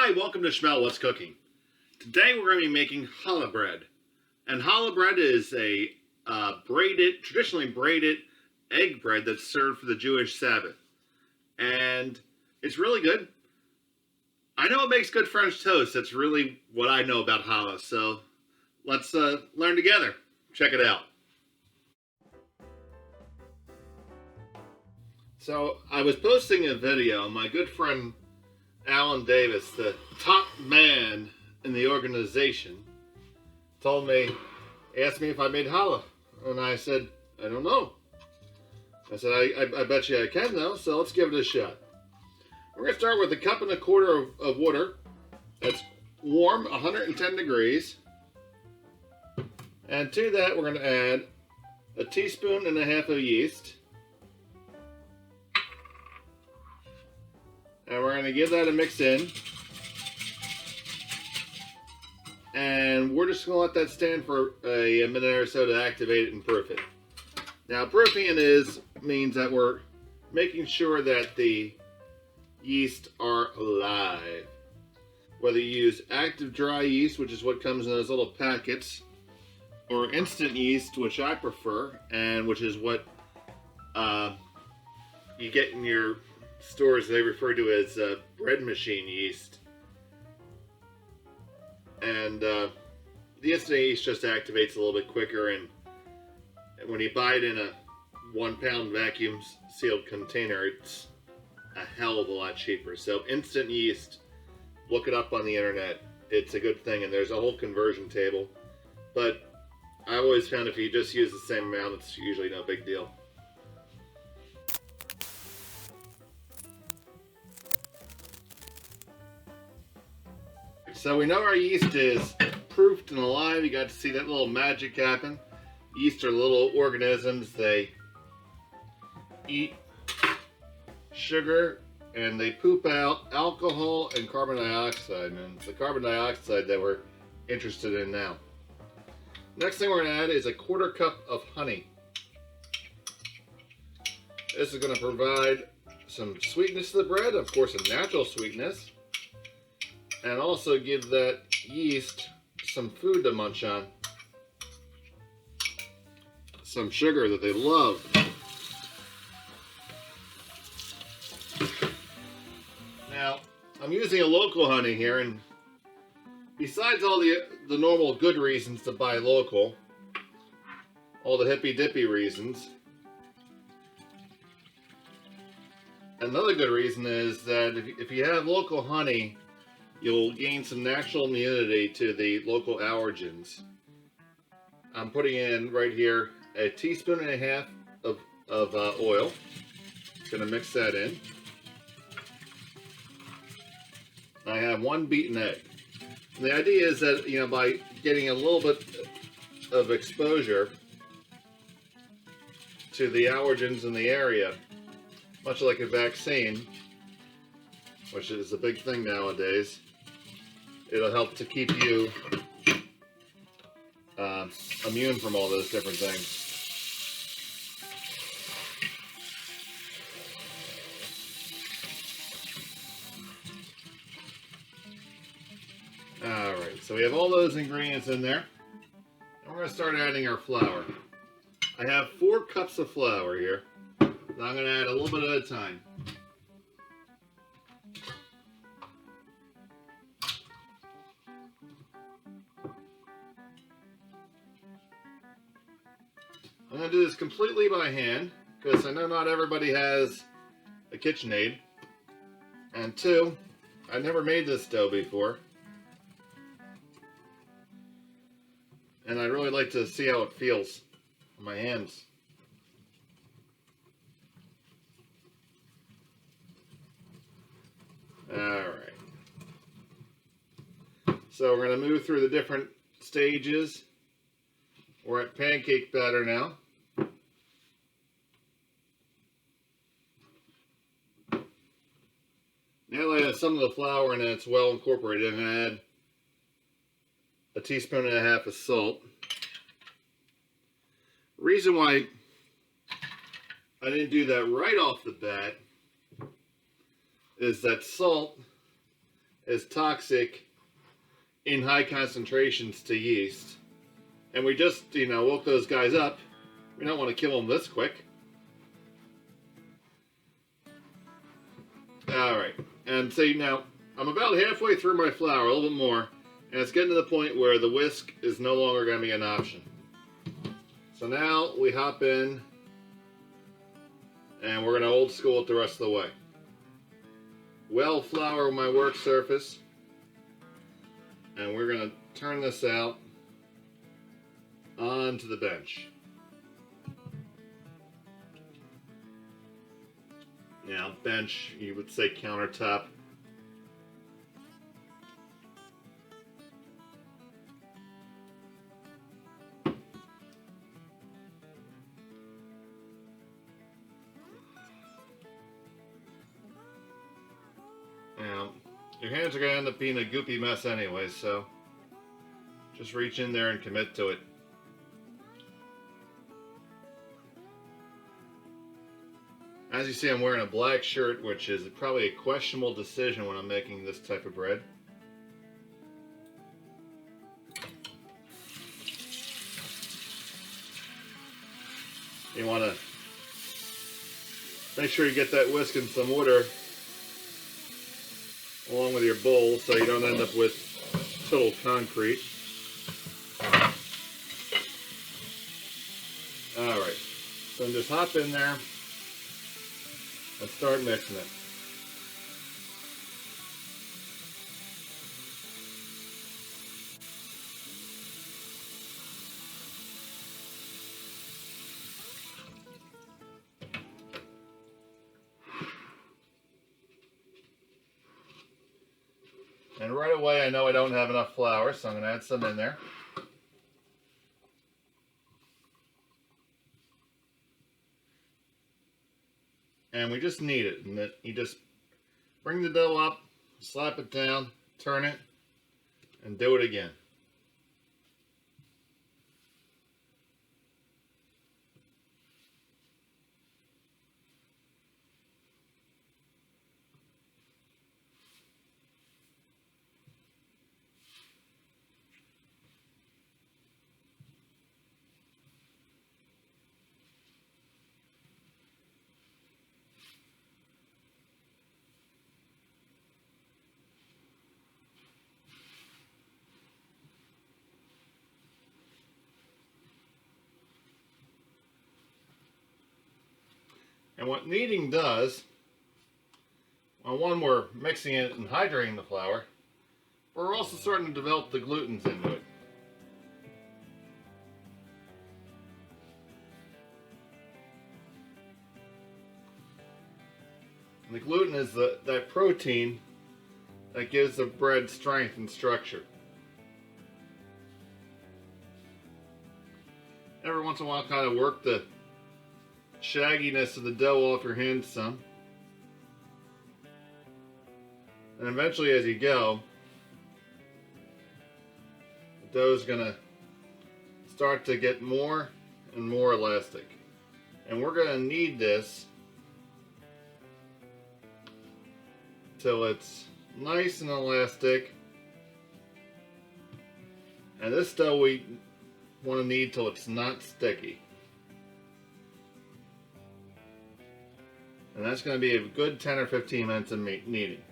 Hi, welcome to Schmel What's Cooking. Today we're going to be making challah bread. And challah bread is a traditionally braided egg bread that's served for the Jewish Sabbath. And it's really good. I know it makes good French toast. That's really what I know about challah. So let's learn together. Check it out. So I was posting a video. My good friend Alan Davis, the top man in the organization, asked me if I made challah. And I said, I don't know. I said, I bet you I can though, so let's give it a shot. We're going to start with 1.25 cups of water that's warm, 110 degrees. And to that, we're going to add 1.5 teaspoons of yeast. And we're going to give that a mix in. And we're just going to let that stand for a minute or so to activate it and proof it. Now, proofing means that we're making sure that the yeast are alive. Whether you use active dry yeast, which is what comes in those little packets, or instant yeast, which I prefer, and which is what you get in your stores, they refer to as bread machine yeast. And the instant yeast just activates a little bit quicker, and when you buy it in a 1 pound vacuum sealed container, it's a hell of a lot cheaper. So instant yeast, look it up on the internet. It's a good thing, and there's a whole conversion table. But I always found if you just use the same amount, it's usually no big deal. So we know our yeast is proofed and alive. You got to see that little magic happen. Yeast are little organisms. They eat sugar and they poop out alcohol and carbon dioxide. And it's the carbon dioxide that we're interested in now. Next thing we're going to add is 1/4 cup of honey. This is going to provide some sweetness to the bread, of course a natural sweetness, and also give that yeast some food to munch on. Some sugar that they love. Now, I'm using a local honey here, and besides all the normal good reasons to buy local, all the hippy-dippy reasons, another good reason is that if you have local honey, you'll gain some natural immunity to the local allergens. I'm putting in right here 1.5 teaspoons of oil. Gonna mix that in. I have 1 beaten egg. And the idea is that, by getting a little bit of exposure to the allergens in the area, much like a vaccine, which is a big thing nowadays, it'll help to keep you immune from all those different things. Alright, so we have all those ingredients in there. And we're going to start adding our flour. I have 4 cups of flour here. So I'm going to add a little bit at a time. I'm going to do this completely by hand because I know not everybody has a KitchenAid. And 2, I've never made this dough before. And I'd really like to see how it feels on my hands. Alright. So we're going to move through the different stages. We're at pancake batter now. Now that I have some of the flour and it's well incorporated, I'm going to add 1.5 teaspoons of salt. Reason why I didn't do that right off the bat is that salt is toxic in high concentrations to yeast. And we just, woke those guys up. We don't want to kill them this quick. Alright, and see now, I'm about halfway through my flour, a little bit more, and it's getting to the point where the whisk is no longer going to be an option. So now we hop in, and we're going to old school it the rest of the way. Well flour my work surface, and we're going to turn this out onto the bench. Now, bench, you would say countertop. Now, your hands are going to end up being a goopy mess anyway, so just reach in there and commit to it. As you see, I'm wearing a black shirt, which is probably a questionable decision when I'm making this type of bread. You want to make sure you get that whisk in some water along with your bowl so you don't end up with total concrete. Alright, so just hop in there. Let's start mixing it. And right away I know I don't have enough flour, so I'm going to add some in there. And we just knead it, and you just bring the dough up, slap it down, turn it, and do it again. And what kneading does, well, one, we're mixing it and hydrating the flour, but we're also starting to develop the glutens into it. And the gluten is that protein that gives the bread strength and structure. Every once in a while, kind of work the shagginess of the dough off your hands some. And eventually, as you go, the dough is going to start to get more and more elastic. And we're going to knead this till it's nice and elastic. And this dough we want to knead till it's not sticky. And that's going to be a good 10 or 15 minutes of kneading.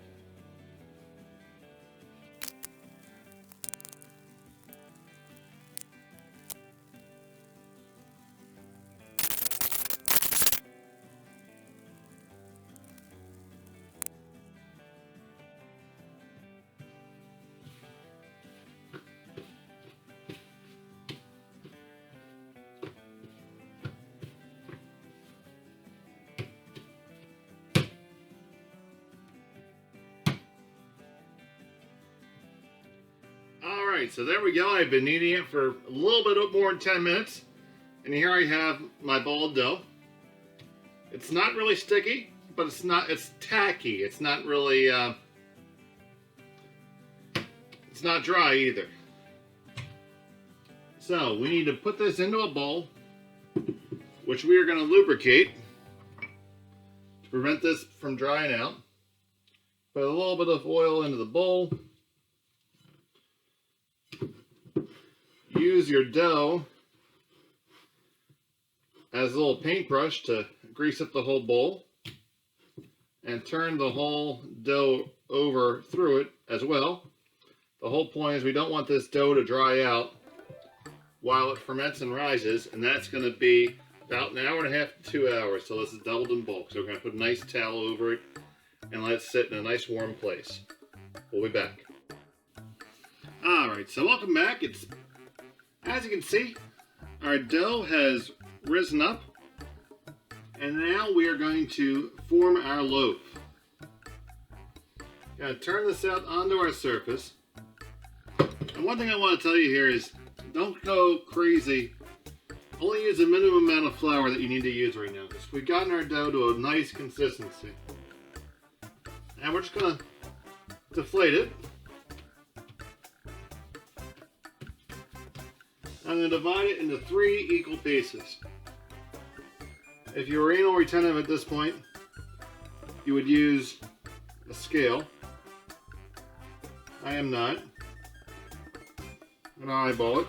Alright, so there we go. I've been kneading it for a little bit more than 10 minutes. And here I have my ball of dough. It's not really sticky, but it's tacky. It's not really, it's not dry either. So we need to put this into a bowl, which we are going to lubricate to prevent this from drying out. Put a little bit of oil into the bowl. Use your dough as a little paintbrush to grease up the whole bowl. And turn the whole dough over through it as well. The whole point is we don't want this dough to dry out while it ferments and rises, and that's going to be about 1.5 to 2 hours till this is doubled in bulk. So we're going to put a nice towel over it and let it sit in a nice warm place. We'll be back. Alright, so welcome back. As you can see, our dough has risen up, and now we are going to form our loaf. Going to turn this out onto our surface. And one thing I want to tell you here is don't go crazy. Only use a minimum amount of flour that you need to use right now. Because we've gotten our dough to a nice consistency. And we're just going to deflate it. I'm going to divide it into 3 equal pieces. If you were anal retentive at this point, you would use a scale. I am not. I'm going to eyeball it.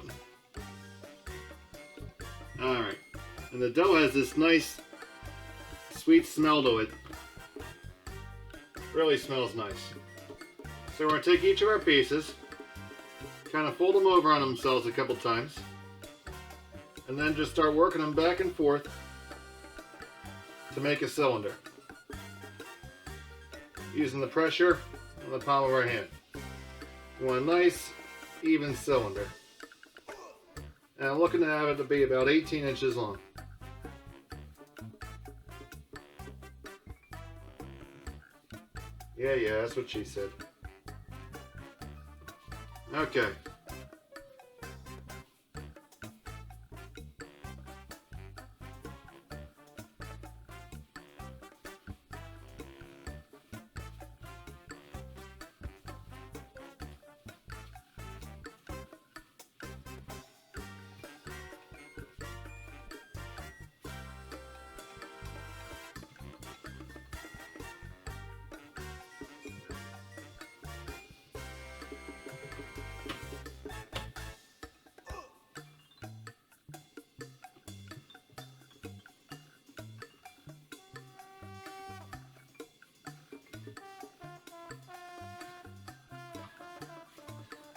Alright. And the dough has this nice, sweet smell to it. Really smells nice. So we're going to take each of our pieces, kind of fold them over on themselves a couple times, and then just start working them back and forth to make a cylinder, using the pressure on the palm of our hand. We want a nice, even cylinder. And I'm looking to have it to be about 18 inches long. Yeah, that's what she said. Okay.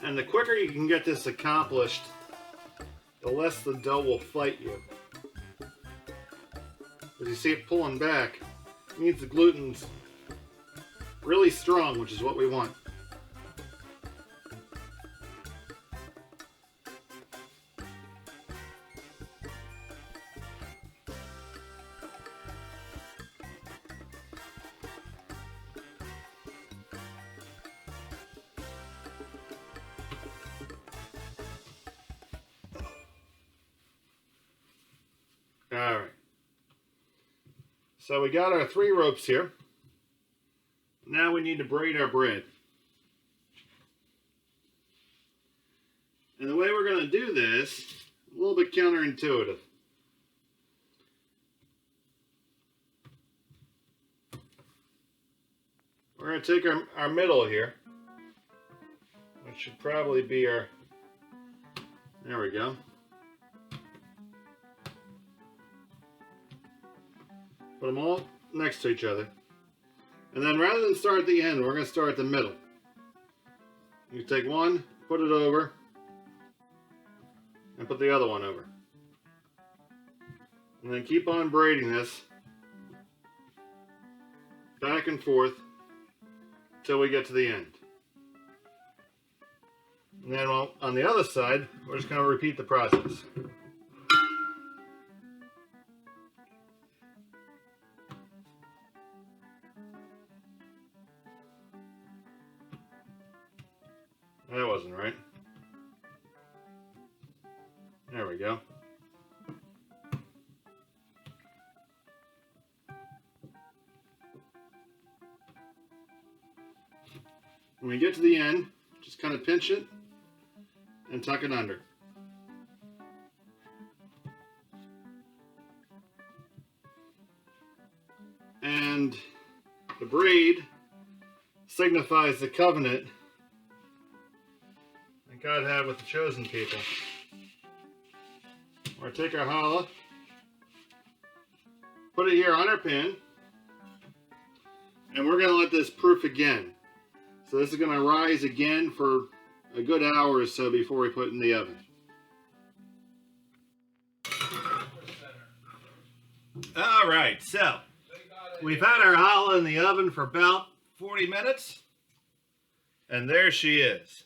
And the quicker you can get this accomplished, the less the dough will fight you. As you see it pulling back, it means the gluten's really strong, which is what we want. Alright, so we got our 3 ropes here. Now we need to braid our bread. And the way we're going to do this, a little bit counterintuitive. We're going to take our middle here, which should probably be our, there we go. Put them all next to each other. And then rather than start at the end, we're going to start at the middle. You take one, put it over, and put the other one over. And then keep on braiding this back and forth until we get to the end. And then on the other side, we're just going to repeat the process. That wasn't right. There we go. When we get to the end, just kind of pinch it and tuck it under. And the braid signifies the covenant that God had with the chosen people. We're going to take our challah, put it here on our pan, and we're going to let this proof again. So this is going to rise again for a good hour or so before we put it in the oven. All right, so we've had our challah in the oven for about 40 minutes, and there she is.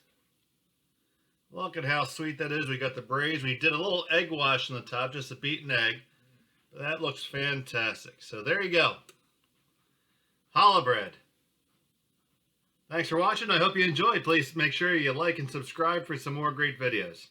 Look at how sweet that is. We got the braise. We did a little egg wash on the top, just a beaten egg. That looks fantastic. So there you go. Challah bread. Thanks for watching. I hope you enjoyed. Please make sure you like and subscribe for some more great videos.